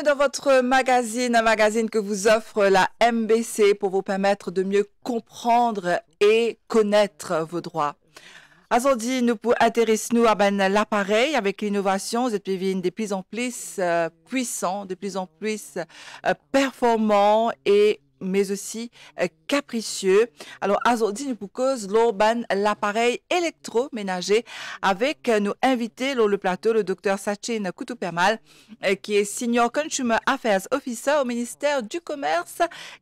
bienvenue dans votre magazine, un magazine que vous offre la MBC pour vous permettre de mieux comprendre et connaître vos droits. Aujourd'hui, nous pour intéresser nous à l'appareil avec l'innovation, vous êtes de plus en plus puissant, de plus en plus performant et mais aussi capricieux. Alors, aujourd'hui, nous proposons l'appareil électroménager avec nos invités sur le plateau, le docteur Sachin Koutou-Permal, qui est Senior Consumer Affairs Officer au ministère du Commerce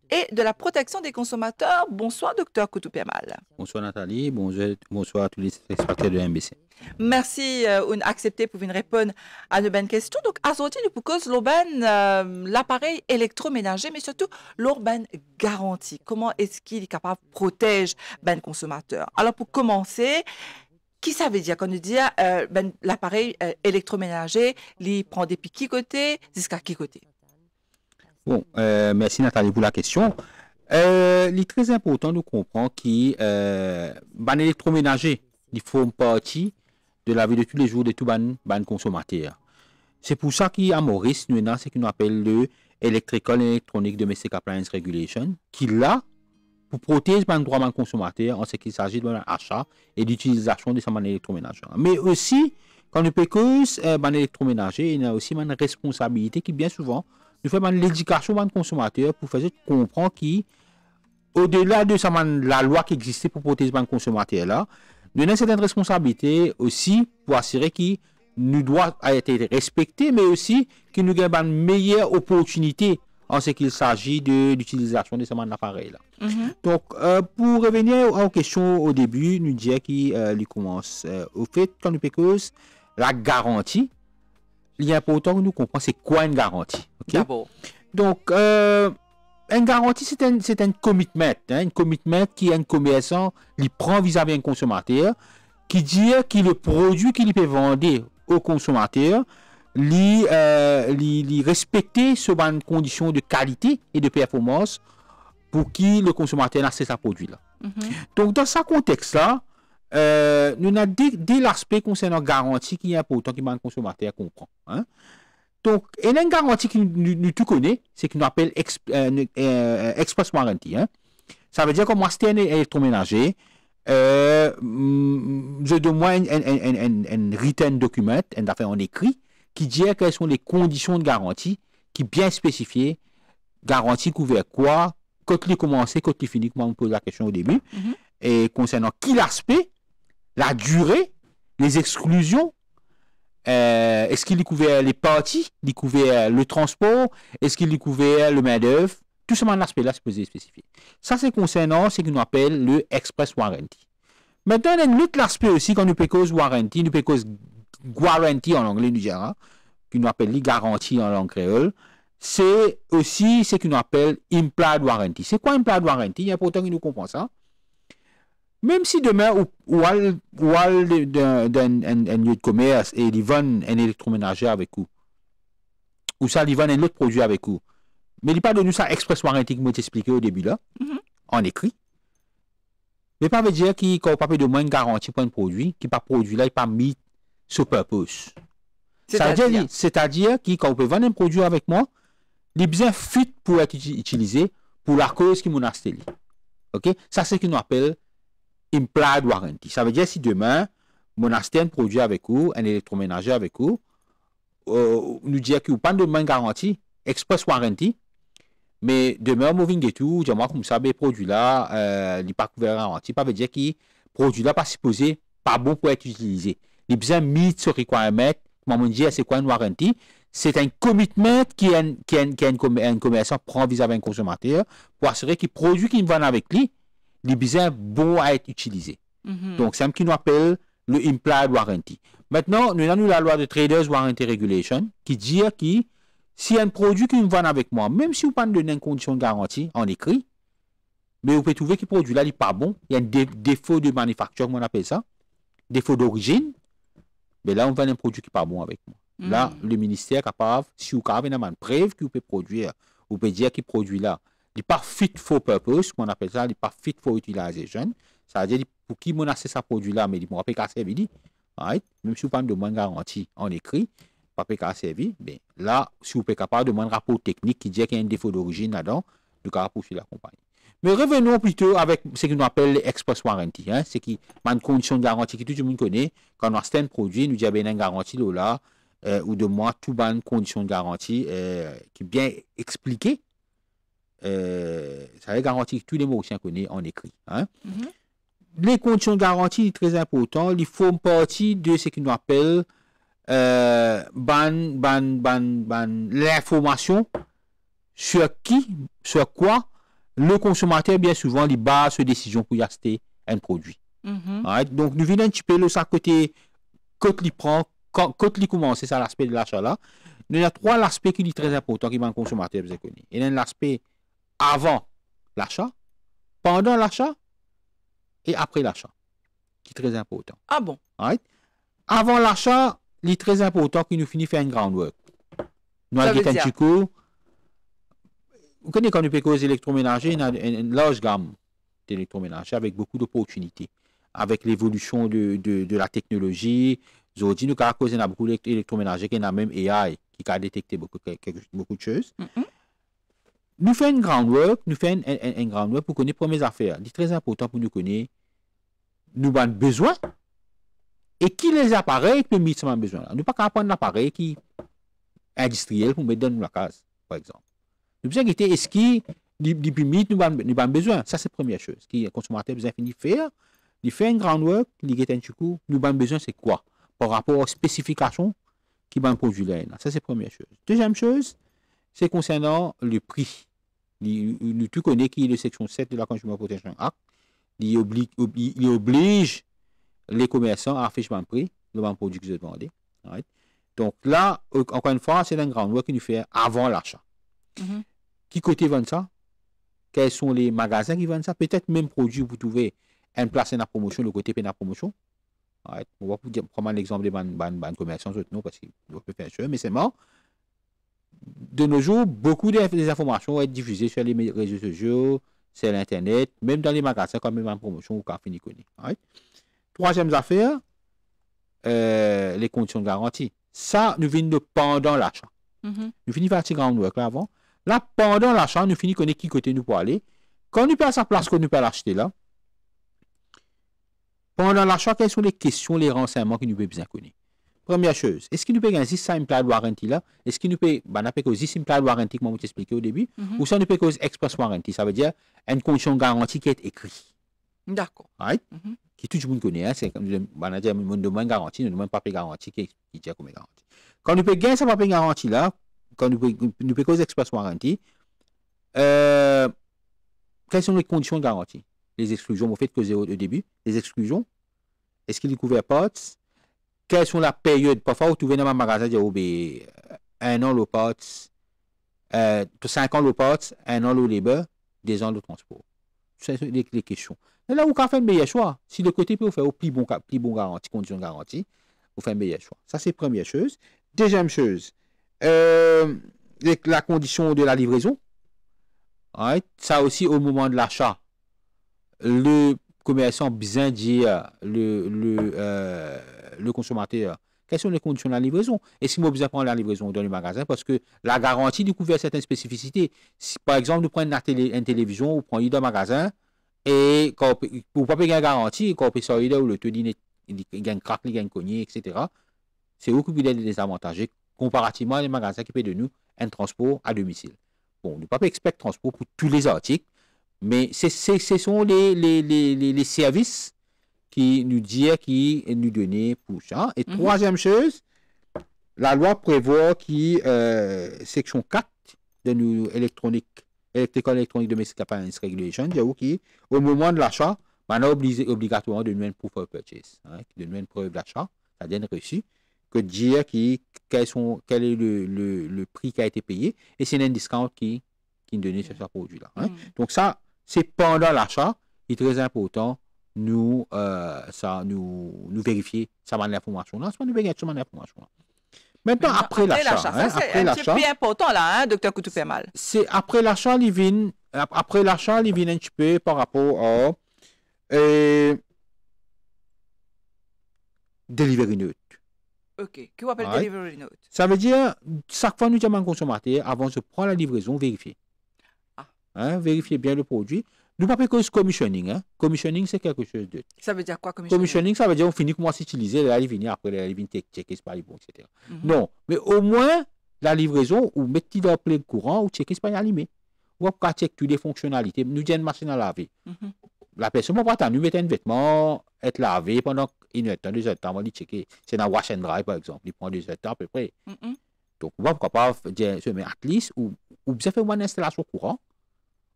et de la Protection des consommateurs. Bonsoir, docteur Koutou-Permal. Bonsoir Nathalie, bonsoir à tous les spectateurs de MBC. Merci d'accepter pour venir répondre à nos bonnes questions. Donc, aujourd'hui, nous proposons l'appareil électroménager, mais surtout l'urbaine garantie. Comment est-ce qu'il est capable de protéger le consommateur? Alors, pour commencer, qui ça veut dire? Quand on dit l'appareil électroménager, il prend depuis qui côté jusqu'à qui côté? Bon, merci Nathalie pour la question. Il est très important de comprendre que l'électroménager, il faut une partie de la vie de tous les jours de tout ban consommateur. C'est pour ça qu'à Maurice, nous avons ce qu'on appelle le Electrical and Electronic Domestic Appliance Regulation, qui est là pour protéger le droit du consommateur en ce qu'il s'agit de l'achat et d'utilisation de ce électroménager. Mais aussi, quand nous parlons de l'électroménager, il y a aussi une responsabilité qui, bien souvent, nous fait l'éducation du consommateur pour faire comprendre qu'au-delà de la loi qui existait pour protéger le consommateur, là, nous avons certaines responsabilités aussi pour assurer qu'il nous doit être respecté, mais aussi qu'il nous gagne une meilleure opportunité en ce qu'il s'agit de l'utilisation de ce appareil-là. Donc, pour revenir aux questions au début, nous disons qu'il commence au fait, quand nous parlons la garantie, il est important que nous comprenions c'est quoi une garantie. Okay? D'abord. Donc, une garantie, c'est un commitment. Un commitment qui est un commerçant, il prend vis-à-vis d'un consommateur, qui dit que le produit qu'il peut vendre au consommateur, il respecter ces conditions de qualité et de performance pour que le consommateur achète ce produit-là. Donc, dans ce contexte-là, nous avons dès l'aspect concernant la garantie qui est important que le consommateur comprend. Hein? Donc, il y a une garantie que nous tous connaissons, c'est qu'on appelle Express Warranty. Hein? Ça veut dire que moi, c'est un électroménager, je donne moi un written document, un affaire en écrit, qui dit quelles sont les conditions de garantie, qui bien spécifiées, garantie couvert quoi, quand il commence, quand il finit, comme on me pose la question au début, et concernant qui l'aspect, la durée, les exclusions, est-ce qu'il couvert les parties, il couvert le transport, est-ce qu'il couvert le main-d'œuvre, tout ce aspect-là c'est posé spécifié. Ça c'est concernant ce qu'on appelle le Express Warranty. Maintenant, il y a un autre aspect aussi quand nous parlons warranty, nous parlons guarantee en anglais, nous dirons, qu'on appelle les garanties en langue créole, c'est aussi ce qu'on appelle implied warranty. C'est quoi implied warranty? Il est important que nous comprenions ça. Même si demain, ou d'un lieu de commerce et ils vendent un électroménager avec vous, ou ça, ils vendent un autre produit avec vous, mais il n'y a pas de nous ça express warranty que je expliqué au début là, en écrit. Mais pas veut dire qu'il n'y a pas de moins une garantie pour un produit, qui pas produit là, il n'est pas mis sur purpose. C'est-à-dire que quand vous pouvez vendre un produit avec moi, il est bien fit pour être utilisé pour la cause qui m'en a acheté. OK? Ça, c'est ce qu'on appelle implied warranty. Ça veut dire si demain, mon acheté un produit avec vous, un électroménager avec vous, nous dire que vous pas de main garantie, express warranty, mais demain, moving de tout, dis-moi comme ça, le produit là, il n'est pas couvert garantie. Ça veut dire que le produit là pas supposé, pas bon pour être utilisé. Il est bien mis ce requirement, comment on dit, c'est quoi une warranty? C'est un commitment qu'un commerçant prend vis-à-vis d'un consommateur pour assurer que le produit qu'il vend avec lui, il est bien bon à être utilisé. Donc, c'est ce qu'on appelle le implied warranty. Maintenant, nous avons la loi de Traders Warranty Regulation qui dit que si un produit qu'il vend avec moi, même si vous ne pouvez pas donner une condition de garantie en écrit, mais vous pouvez trouver que le produit là n'est pas bon, il y a un défaut de manufacture, on appelle ça, défaut d'origine, mais là, on vend un produit qui n'est pas bon avec moi. Là, le ministère est capable, si vous avez une preuve que vous pouvez produire, vous pouvez dire que le produit là, il n'est pas fit for purpose, qu'on appelle ça, il n'est pas fit for utilisation. Ça veut dire pour qui menacer ce produit là, mais il ne pourra pas casser, right? Même si vous parlez de moins garantie en écrit, pas qu'à servir, ben, là, si vous êtes capable de demander un rapport technique qui dit qu'il y a un défaut d'origine là-dedans, nous pouvons poursuivre la compagnie. Mais revenons plutôt avec ce qu'on appelle l'express warranty. Hein, c'est qui une condition de garantie que tout le monde connaît. Quand on achète un produit, nous dit qu'il y a une garantie là, ou de moi, tout une condition de garantie qui est bien expliquée. Ça garantit que tous les mots qu'on connaît en écrit. Hein. Les conditions de garantie sont très importantes. Ils font partie de ce qu'on appelle l'information sur quoi le consommateur, bien souvent, il base ses décisions pour y acheter un produit. Right? Donc, nous venons un petit peu de ça côté, quand il prend, quand il commence, c'est ça l'aspect de l'achat là. Il y a trois aspects qui sont très importants qui le consommateur besoin connaître. Il y a l'aspect avant l'achat, pendant l'achat et après l'achat, qui est très important. Ah bon? Right? Avant l'achat, il est très important qu'il nous finisse faire une groundwork. Nous avons un petit coup. Vous connaissez quand nous payons aux électroménagers, il y a une large gamme d'électroménagers avec beaucoup d'opportunités. Avec l'évolution de la technologie, aujourd'hui, nous avons beaucoup d'électroménagers qui ont même AI qui a détecté beaucoup de choses. Nous faisons une groundwork, pour connaître les premières affaires. C'est très important pour nous connaître nous avons besoin et qui les appareils qui mettent ce besoin là. Nous ne pouvons pas prendre un appareil qui est industriel pour mettre dans la case, par exemple. Nous besoin de est-ce qu'il nous avons besoin. Ça, c'est la première chose. Le consommateur a besoin de faire. Il fait un groundwork, il a un petit coup. Nous avons besoin, c'est quoi? Par rapport aux spécifications qui vont produire là. Ça, c'est la première chose. Deuxième chose, c'est concernant le prix. Nous tout connaissons qui est la section 7 de la Consumer Protection Act. Il oblige les commerçants à afficher un prix le produit que vous demandez. Right? Donc là, encore une fois, c'est un groundwork qui nous fait avant l'achat. Qui côté vend ça? Quels sont les magasins qui vendent ça? Peut-être même produit, vous trouvez une place dans la promotion, le côté de la promotion. Right. On va prendre l'exemple des banques commerçants, parce qu'ils doivent faire ça, mais c'est mort. De nos jours, beaucoup des informations vont être diffusées sur les réseaux sociaux, sur l'Internet, même dans les magasins, comme même en promotion ou café Niconi. Right. Troisième affaire, les conditions de garantie. Ça, nous venons de pendant l'achat. Nous finissons par faire groundwork là avant. Là, pendant l'achat, nous finissons connaître qui côté nous pour aller. Quand nous payons sa place, qu'on nous peut l'acheter là, pendant l'achat, quelles sont les questions, les renseignements que nous pouvons bien connaître? Première chose, est-ce qu'il nous peut gagner 6 implied warranty là? Est-ce qu'il nous peut, on a payé 6 implied warranty, comme on t'a expliqué au début, ou ça nous peut cause express warranty? Ça veut dire une condition de garantie qui est écrite. D'accord. Right? Qui tout le monde connaît, hein? C'est comme on a dit, on demande garantie, on ne demande pas papier garantie qui dit comme garantie. Quand nous peut gagner ce papier garantie là, quand nous peut cause express warranty, quelles sont les conditions de garantie? Les exclusions, vous faites causer au début, les exclusions, est-ce qu'il est couvert parts? Quelles sont la période? Parfois, vous trouvez dans un magasin, dire, 1 an le parts, 5 ans le parts, 1 an le labor, 2 ans le transport. C'est les questions. Et là, vous pouvez faire un meilleur choix. Si le côté peut vous faire au plus bon garantie, condition de garantie, vous faites un meilleur choix. Ça, c'est la première chose. Deuxième chose, la condition de la livraison. Right? Ça aussi, au moment de l'achat, le commerçant besoin de dire le consommateur quelles sont les conditions de la livraison. Est-ce qu'il a besoin de prendre la livraison dans le magasin? Parce que la garantie découvre certaines spécificités. Si, par exemple, nous prenons une télévision, ou prenons dans le magasin, et pour ne pas payer la garantie, quand on peut sortir ou le taux il gagne crack, il gagne cogné, etc., c'est beaucoup plus désavantageux comparativement à les magasins qui paient de nous un transport à domicile. Bon, nous ne pouvons pas expecter transport pour tous les articles, mais ce sont les services qui nous disent, qui nous donnent pour ça. Et troisième chose, la loi prévoit section 4 de nous Electrical Electronic Domestic Appliance Regulation, qui, au moment de l'achat, on a obligatoirement de nous une proof of purchase, de nous une preuve d'achat, ça donne reçu, que dire quel est le prix qui a été payé, et c'est un discount qui est donné sur ce produit-là. Donc ça, c'est pendant l'achat, il est très important nous vérifier ça va l'information là, ça nous vérifier ça l'information là. Maintenant après l'achat, c'est un petit peu important là, docteur Koutoupé-Mal. C'est après l'achat, il vient un petit peu par rapport à delivery note. OK. Qui appelle Alright. delivery note? Ça veut dire, chaque fois nous disons à un consommateur, avant de prendre la livraison, vérifier. Ah. Vérifier bien le produit. Nous ne parlons pas de commissioning. Commissioning, c'est quelque chose d'autre. Ça veut dire quoi, commissioning? Commissioning, ça veut dire on finit comment s'utiliser, là, il vient après, là, il vient checker, c'est pas les bons, etc. Mhm. Non, mais au moins, la livraison, ou mettre dans le plein courant, ou checker, c'est pas allumé. Ou après, checker toutes les fonctionnalités. Nous disons une machine à laver. Mhm. La personne ne va pas attendre, nous mettons un vêtement, être lavé pendant 1 heure de temps, 2 heures de temps, on va lui checker. C'est dans wash and dry, par exemple. Il prend 2 heures de temps à peu près. Mhm. Donc, pourquoi pas dire, mais at least, ou bien faire une installation courant,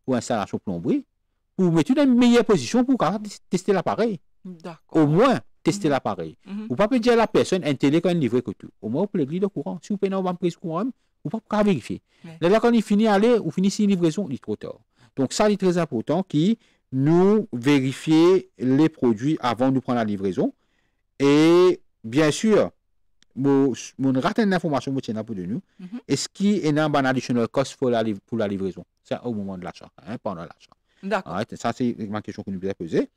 ou installation plomberie, pour mettre dans une meilleure position pour tester l'appareil. D'accord. Au moins, tester Mhm. l'appareil. Mhm. Vous ne pouvez pas dire à la personne, un télé quand il livre que tout. Au moins, vous pouvez le courant. Si vous payez une prise courant, vous ne pouvez pas vérifier. Ouais. Là, quand il finit à aller, ou finit une livraison, il est trop tard. Donc, ça, c'est très important qui nous vérifier les produits avant de prendre la livraison. Et bien sûr, mon rate d'information pour de nous. Mhm. Est-ce qu'il y a un additional cost pour la livraison? C'est au moment de l'achat, pendant l'achat. D'accord. Alright, ça, c'est ma question que nous devons poser.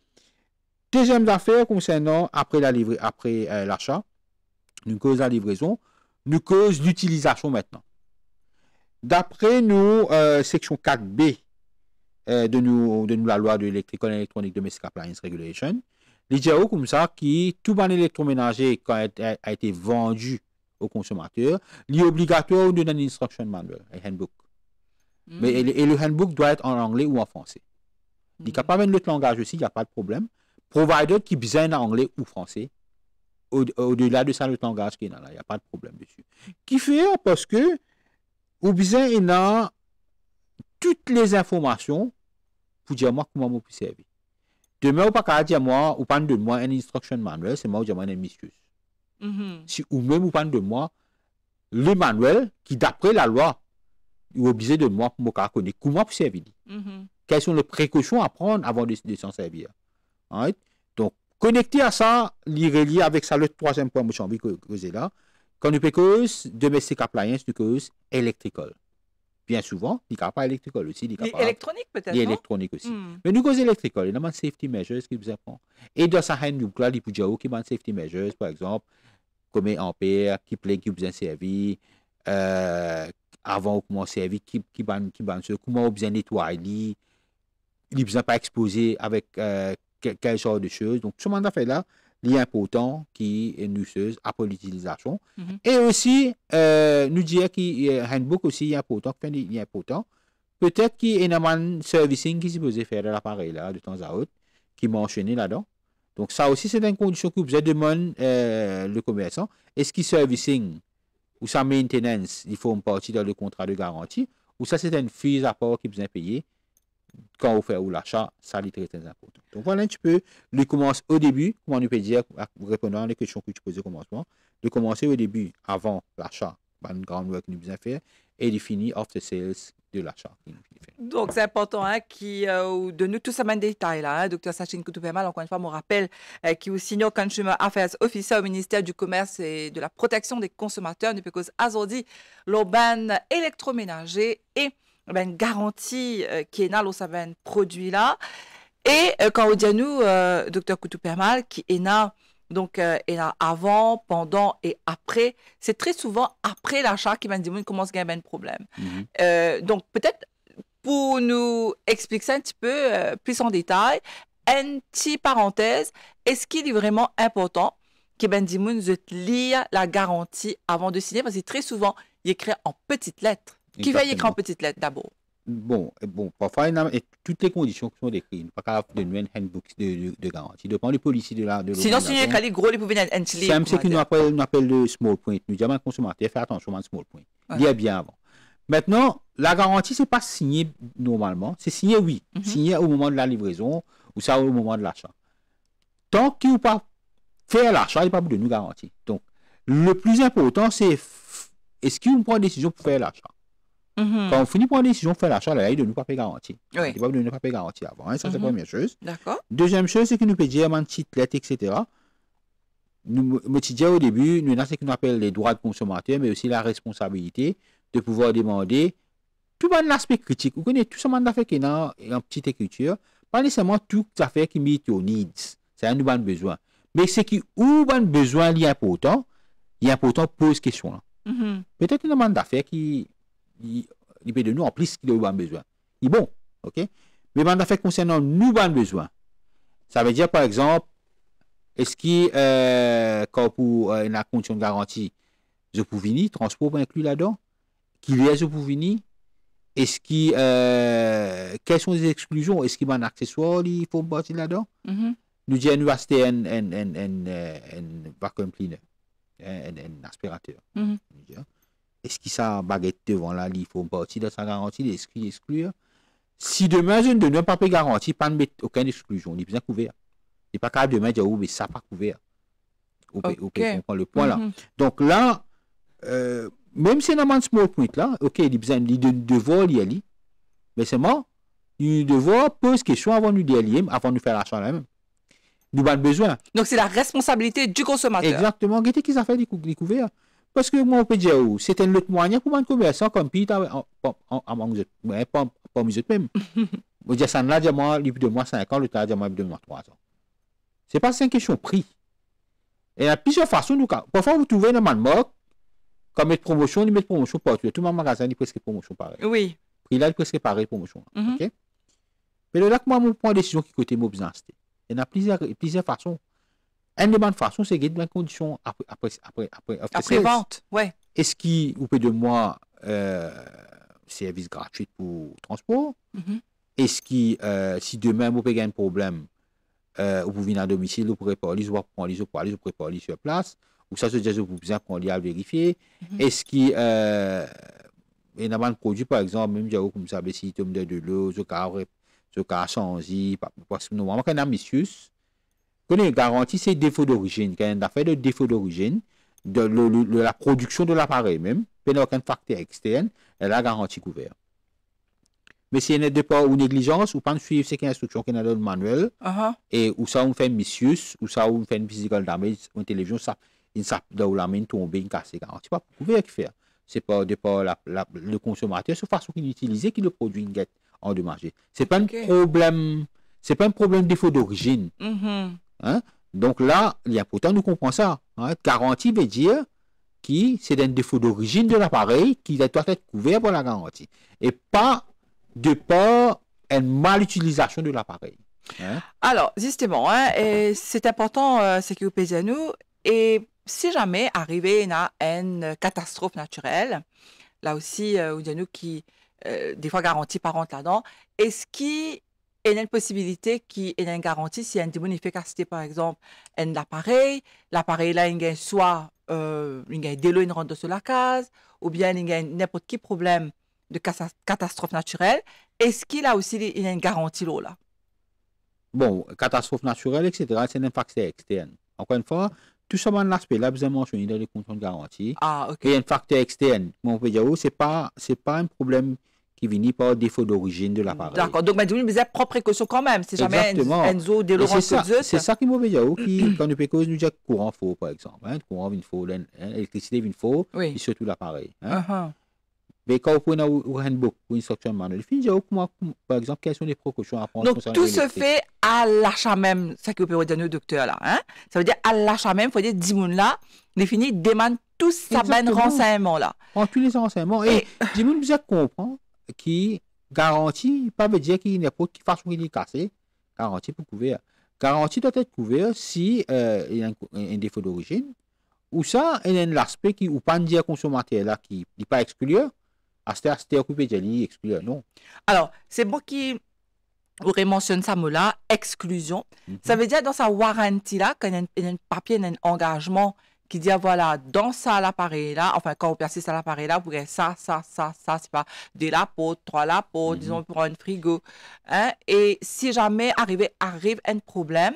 Deuxième affaire concernant après l'achat, nous cause la livraison, nous cause l'utilisation maintenant. D'après nous, section 4B de nous la loi de Electrical and Electronic Domestic Appliance Regulation, les DIAO comme ça, qui tout ban électroménager quand a été vendu au consommateur, il est obligatoire de donner une instruction manual, un handbook. Mais et le handbook doit être en anglais ou en français. Il est capable de l'autre langage aussi, il n'y a pas de problème. Provider qui besoin en anglais ou français, au-delà de ça, le langage qui est là, il n'y a pas de problème dessus. Qui fait parce que, ou besoin, il a toutes les informations pour dire moi comment je peux servir. Demain, ou pas qu'à dire moi, ou pas de moi un instruction manual, c'est moi ou dire moi un misuse. Si ou même ou pas de moi, le manuel qui, d'après la loi, est obligé de moi pour me connaître comment je peux servir. Quelles sont les précautions à prendre avant de s'en servir. Right? Donc, connecté à ça, relié avec ça, le troisième point que j'ai envie de causer là, quand nous cause domestic appliance, nous cause electrical. Bien souvent, il n'y a pas électrical aussi. Électronique peut-être. Électronique aussi. Mais nous cause électrical, il y a des safety measures qui vous apprend. Et dans sa handbook là, il y a qui des safety measures, par exemple, combien ampères, qui plaît, qui vous a servi, avant comment servir, qui ban comment vous besoin nettoyer, il ne pas exposé avec quel genre de choses. Donc, ce mandat fait là, il est important qui est nuiseuse après l'utilisation. Et aussi, nous dire qu'il y a un handbook aussi important, il est important. Peut-être qu'il y a un servicing qui est supposé faire de l'appareil là, de temps à autre, qui est mentionné là-dedans. Donc, ça aussi, c'est une condition que vous avez demandé le commerçant. Est-ce qu'il servicing ou sa maintenance, il faut une partie dans le contrat de garantie, ou ça, c'est une fee à part qui vous a payé quand vous faites l'achat, ça est très, très important. Donc voilà un petit peu, le commence au début, comment on peut dire, en répondant à les questions que tu posais au commencement, de commencer au début, avant l'achat, une grande work que nous avons fait, et de finir after sales de l'achat. Donc c'est important de nous tous ces détails là, Dr. Sachin Koutoupema, encore une fois, mon rappel, qui est aussi Senior Consumer Affairs Officer au ministère du Commerce et de la Protection des consommateurs, nous parce qu'aujourd'hui, l'urban électroménager et une garantie qui est là au savant produit là et quand on dit à nous Dr. Koutoupema qui est là donc est là avant, pendant et après, c'est très souvent après l'achat qui va dire commence à gagner un problème. Donc peut-être pour nous expliquer ça un petit peu plus en détail, une petite parenthèse, est-ce qu'il est vraiment important que Ben Dimoun de lire la garantie avant de signer parce que très souvent il écrit en petites lettres. Qui va y écrire en petites lettres d'abord? Bon, parfois, toutes les conditions qui sont décrites, pas capable de nous un handbook de garantie, dépend du policier de la. Sinon, si il y a des gros, ils peuvent venir un petit livre. C'est ce qu'on appelle le small point. Nous disons à consommateur, fais attention à small point. Il y a bien avant. Maintenant, la garantie, c'est pas signé normalement, c'est signé, oui. Signé au moment de la livraison ou ça au moment de l'achat. Tant qu'il ne pas faire l'achat, il n'y a pas de nous garantie. Donc, le plus important, c'est est-ce qu'on prend une décision pour faire l'achat? Quand on finit par une décision pour faire l'achat, là, il ne nous pas payer garantie. Il ne pas de nous pas payer garantie avant. Hein, ça, c'est la première chose. D'accord. Deuxième chose, c'est que nous payons une petite lettre, etc. Nous disons au début, nous avons ce qu'on appelle les droits de consommateur, mais aussi la responsabilité de pouvoir demander tout l'aspect critique. Vous connaissez tout ce monde d'affaires qui est en petite écriture, pas nécessairement tout affaires qui meet your needs. C'est un besoin. Mais ce qui ou un besoin lié important, il est important de poser question là. Mhm. Peut-être une demande d'affaires il peut de nous en plus qu'il a besoin. Il est bon, ok? Mais demande d'affaires concernant nous avons besoin. Ça veut dire par exemple, est-ce quand pour la condition de garantie, je peux venir, transport inclus là-dedans, qu'il y a je peux venir, est-ce quelles sont les exclusions? Est-ce qu'il y a un accessoire, il faut partir là-dedans? Mhm. Nous disons, nous acheter un vacuum cleaner, un aspirateur. Mhm. Est-ce qu'il y a une baguette devant là, il faut partir de sa garantie, exclure? Si demain, je ne donne pas de garantie, pas de mettre aucune exclusion, il est bien couvert. Il n'est pas capable de dire, mais ça pas couvert. On peut comprendre le point là. Donc là, même si on a un small point là, ok, il besoin de devoir y aller, mais c'est moi, il devoir poser question avant de y aller, avant de faire l'achat là même. Nous avons besoin. Donc c'est la responsabilité du consommateur. Exactement, qu'est-ce qu'ils ont fait découvrir? Parce que moi, on peut dire, c'est un autre moyen pour un commerçant comme Peter, pas mieux même. On dit ça là, moi, il de moi 5 ans, le temps de moi, il de moi 3 ans. C'est pas une question de prix. Et il y a plusieurs façons. Parfois, vous trouvez dans le marque, comme mettre promotion, il met promotion partout. Tout le magasin, il presque promotion pareil. Oui. Prix là, il presque pareil promotion. OK? Mais là, moi, je prends une décision qui côté mon business. Il y en a plusieurs façons. Une des bonnes façons, c'est de conditions après vente. Ouais. Est-ce qu'il vous peut de moi service gratuit pour transport? Est-ce que si demain vous avez un problème, vous venez à domicile, vous pourrez parler, vous pourrez parler sur place, ou ça se dit que vous besoin qu'on l'y a vérifié. Est-ce qu'il y a un produit, par exemple, même comme ça, si tu me de l'eau, ce cas changé, parce que normalement, quand on a ambitieux, quand on garantit c'est défaut d'origine, quand on a fait de défaut d'origine, de la production de l'appareil même, il n'y a aucun facteur externe, elle a garantie couverte. Mais si il n'y a pas ou négligence, ou pas suivre ces instructions qu'on a dans le manuel, et où ça on fait mischief, ou ça on fait une physical damage, une télévision, ça, une sape dans la main tomber, une casse, garantie pas couvert qui faire. C'est pas le consommateur, c'est façon qu'il utilise qui le produit une guette endommagé. C'est pas un problème, c'est pas un problème de défaut d'origine. Hein? Donc là, il est important de comprendre ça. Hein? Garantie veut dire que c'est un défaut d'origine de l'appareil qui doit être couvert par la garantie. Et pas de par une mal-utilisation de l'appareil. Hein? Alors, justement, et c'est important, c'est que vous payez à nous. Et si jamais arrivé à une catastrophe naturelle, là aussi, vous dites nous qui, des fois, garantie par contre là-dedans, est-ce qu'il y a une possibilité qu'il y ait une garantie si il y a une démonification, par exemple, un appareil, l'appareil là, il y a soit il y a de l'eau, il rentre sur la case, ou bien il y a n'importe quel problème de catastrophe naturelle, est-ce qu'il a aussi une garantie là? Bon, catastrophe naturelle, etc., c'est un facteur externe. Encore une fois, tout ça, dans l'aspect là, vous avez mentionné dans les conditions de garantie. Ah, ok. Et un facteur externe, on peut dire, c'est pas un problème qui vient par défaut d'origine de l'appareil. D'accord, donc, mais vous avez propre précaution quand même, si jamais Enzo de Laurent c'est ça qui m'a dit, quand nous pécons, nous disons courant faux, par exemple. Courant vient faux, l'électricité vient faux, et surtout l'appareil. Mais quand vous prenez un handbook ou une instruction manuelle, il dit, par exemple, quelles sont les précautions à prendre? Donc, tout se fait à l'achat même, c'est ce que vous pouvez dire au docteur là. Hein? Ça veut dire à l'achat même, il faut dire 10 000 là, définit, demande tous sa bonne renseignement là. En tous les renseignements. Et 10 000, vous comprendre qui garantit, pas veut dire qu'il n'y a pas de façon qu'il est cassé, garantie pour couvert. Garantie doit être couvert si il y a un défaut d'origine, ou ça, il y a un aspect qui, ou pas dire consommateur là, qui n'est pas exclu. C'était occupé de exclure, non. Alors, c'est moi qui aurais mentionné ça mot-là, exclusion. Ça veut dire dans sa warranty là, quand il y a un papier, il y a un engagement qui dit, voilà, dans ça l'appareil là, enfin, quand on persiste à l'appareil là, vous voyez ça, c'est pas de la peau, 3 la peau, disons, pour un frigo. Hein? Et si jamais arrive un problème,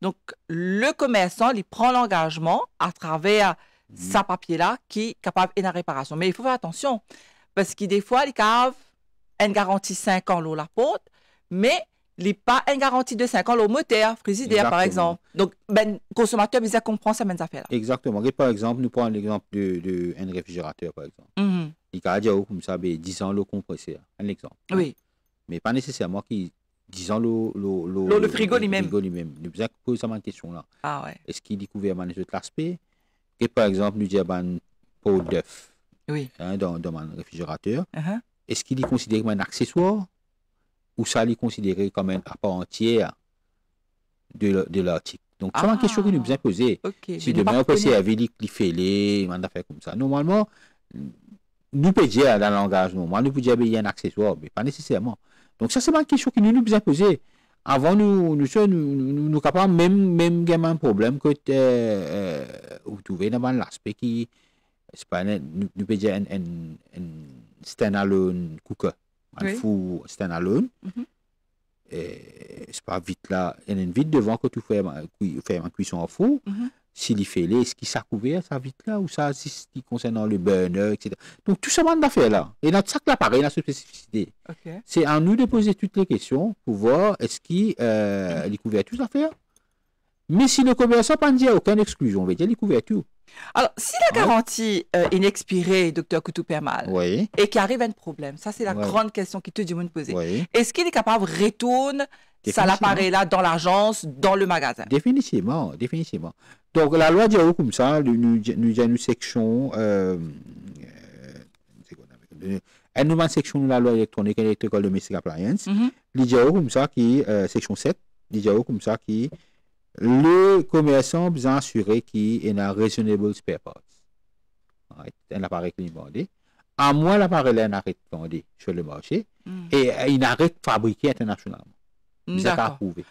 donc le commerçant, il prend l'engagement à travers sa papier là qui est capable de réparation. Mais il faut faire attention. Parce que des fois, les caves, une garantie 5 ans l'eau la porte, mais il n'y a pas une garantie de 5 ans l'eau moteur, frigidaire par exemple. Donc, le consommateur, il comprend ces mêmes affaires-là. Exactement. Et par exemple, nous prenons l'exemple d'un réfrigérateur, par exemple. Il a dit, comme ça, 10 ans l'eau compressée. Un exemple. Oui. Mais pas nécessairement qu'il 10 ans le frigo lui-même. Nous avons posé cette question-là. Ah ouais. Est-ce qu'il découvre de l'aspect? et par exemple, nous disons un pot d'œuf Oui. dans mon réfrigérateur, Uh-huh. est-ce qu'il est considéré comme un accessoire ou ça est considéré comme un à part entière de l'article? Donc, c'est une question qui nous bien posée. OK. Si Mais nous demain, on peut connaît- servir les fêlés, on a fait comme ça. Normalement, nous peut dire dans le langage normal, nous peut dire qu'il y a un accessoire, mais pas nécessairement. Donc, ça, c'est une question qui nous bien posée. Avant, nous capables, même gamin un problème que vous trouvez dans l'aspect qui, c'est pas nous peut dire un standalone cooker, un Oui. four standalone. Mhm. C'est pas vite là, il y a une vite devant que tu fais une cuisson en four. Mhm. S'il y fait est-ce qu'il s'est couvert, ça vite là, ou ça, si ce qui concerne le burner, etc. Donc, tout ça, on a fait là. Et dans chaque appareil, il a sa spécificité. OK. C'est à nous de poser toutes les questions pour voir est-ce qu'il est couvert tout à faire. Mais si le commerçant n'a pas aucune exclusion, on va dire les couvertures. Alors, si la garantie est inexpirée, docteur Koutou-Permal, Oui, et qu'il arrive un problème, ça c'est la Ouais. grande question qui te dit de poser. oui. Est-ce qu'il est capable de retourner ça Définitivement. l'appareil-là dans l'agence, dans le magasin? Définitivement, définitivement. Donc, la loi dit comme ça, nous a une section, une nouvelle section de la loi électronique et électrical domestic appliance, Mhm. il dit comme ça qui, section 7, il dit comme ça qui, le commerçant besoin assurer qu'il y a un reasonable spare parts. Right? Un appareil qui est demandé. À moins l'appareil là n'arrête de vendre sur le marché Mm. et il n'arrête de fabriquer internationalement. Il a D'accord. prouvé.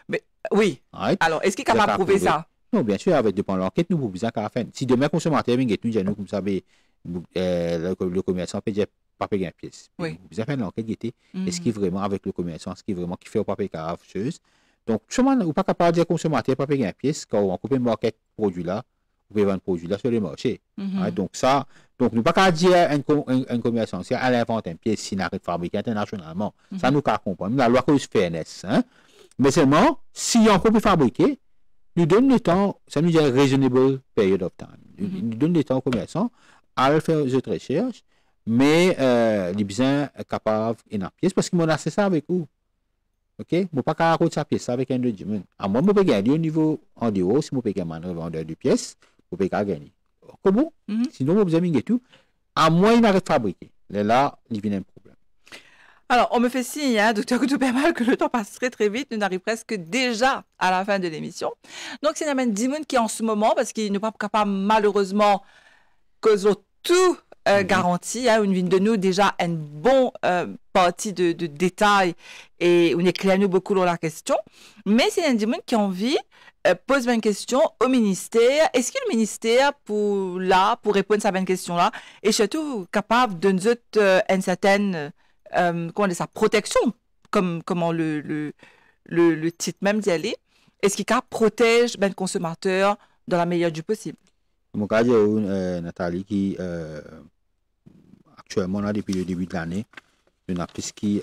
Oui. Right? Alors, est-ce qu'il est capable de D'accord, prouver prouvé. ça? Non, bien sûr, avec dépend de l'enquête, nous pouvons bien qu'à la fin. Si demain, consommateur vient nous dire, nous, comme ça, le commerçant peut dire, pas payer une pièce. Oui. Vous avez fait l'enquête, Mm. est-ce qu'il vraiment, avec le commerçant, est-ce qu'il vraiment qui fait au papier carafeuse? Donc, seulement, vous pas capable de dire consommateur, pas payer une pièce, quand on coupe une market produit là, vous pouvez vendre le produit là sur le marché. Mhm. Right? Donc, ça, donc, nous pas qu'à dire un commerçant, si elle invente une pièce, s'il n'arrête de fabriquer internationalement. Ça, nous qu'à comprendre. La loi cause fairness, hein? Mais seulement, si on peut fabriquer, nous donne le temps, ça nous dit reasonable period of time. Nous donne le temps aux commerçants à faire des autres recherches, mais les besoins capables et dans pièce parce qu'ils m'ont assez ça avec vous. OK? Je ne peux pas raconter sa pièce avec un document. À moi, je peux gagner au niveau en dehors, si je peux gagner un revendeur de pièces, je peux pas gagner. Comment? Mhm. Sinon, je besoin de tout. À moins, il n'arrête de fabriquer. Là, il vient un problème. Alors, on me fait signe, hein, docteur Koutou-Permal, que le temps passe très très vite. Nous arrivons presque déjà à la fin de l'émission. Donc, c'est une Dimoun qui, en ce moment, parce qu'il n'est pas capable, malheureusement, que tout garanti, hein, une de nous déjà une bonne partie de détails et on éclaire nous beaucoup dans la question. Mais c'est une Dimoun qui a envie pose une question au ministère. Est-ce que le ministère, pour répondre à cette question-là, est surtout capable de nous donner une certaine comment dire ça, protection, comment le titre même d'y aller, est-ce qu'il protège le consommateur dans la meilleure du possible? Mon cas, il y a Nathalie qui, actuellement, là, depuis le début de l'année, il y en a plus qui,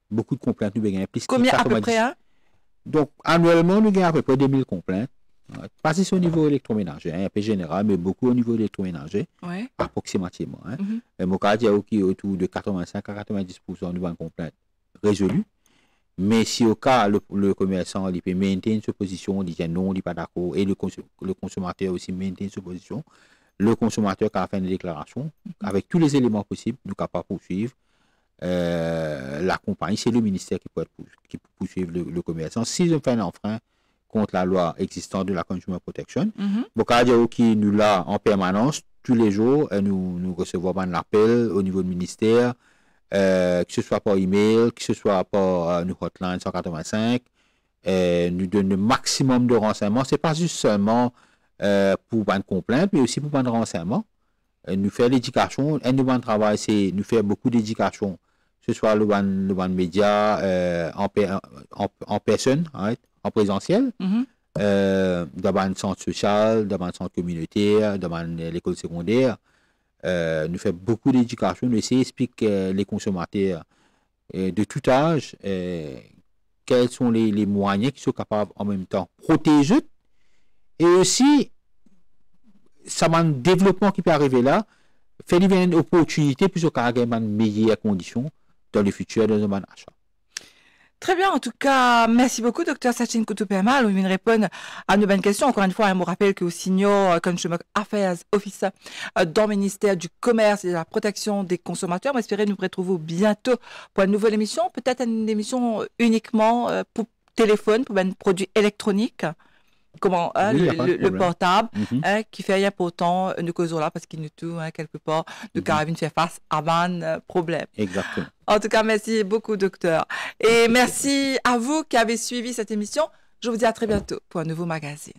beaucoup de complaintes, nous gagnons plus Combien à 90. peu près, hein? Donc, annuellement, nous gagnons à peu près 2000 complaintes. Pas si c'est au niveau électroménager, un peu général, mais beaucoup au niveau électroménager, Ouais. approximativement. Mhm. Et mon cas, il y a autour de 85 à 90% de bonnes complaintes résolues. Mais si au cas, le commerçant il peut maintenir sa position, il dit non, il n'est pas d'accord, et le consommateur aussi maintient sa position, le consommateur qui a fait une déclaration, avec tous les éléments possibles, nous ne pas poursuivre la compagnie. C'est le ministère qui peut poursuivre le commerçant. S'ils ont fait un enfreint contre la loi existante de la Consumer Protection, Mhm. Bocadio qui nous l'a en permanence, tous les jours, nous recevons un appel au niveau du ministère, que ce soit par email, que ce soit par nous hotline 185, nous donne le maximum de renseignements. Ce n'est pas juste seulement pour une complainte, mais aussi pour un renseignement. Nous faisons l'éducation, un de notre travail, c'est nous faire beaucoup d'éducation, que ce soit le ban média en personne, right, en présentiel, Mhm. dans un centre social, dans un centre communautaire, dans l'école secondaire. Nous faisons beaucoup d'éducation, nous essayons d'expliquer les consommateurs de tout âge quels sont les moyens qui sont capables en même temps de protéger et aussi ça un développement qui peut arriver là, fait une opportunité pour avoir de meilleures conditions dans le futur de un achat. Très bien, en tout cas, merci beaucoup, docteur Sachin Koutoupema. On vient de répondre à nos bonnes questions. Encore une fois, je me rappelle que au Senior Consumer Affairs Officer dans le ministère du Commerce et de la Protection des consommateurs. On espère nous retrouver bientôt pour une nouvelle émission, peut-être une émission uniquement pour téléphone, pour un produit électronique. Comment Oui, y a pas de le problème. portable Mhm. qui fait rien pourtant nous causons là parce qu'il nous tout quelque part de carabine fait face à un problème. Exactement. En tout cas, merci beaucoup, docteur. Et merci à vous qui avez suivi cette émission. Je vous dis à très bientôt pour un nouveau magazine.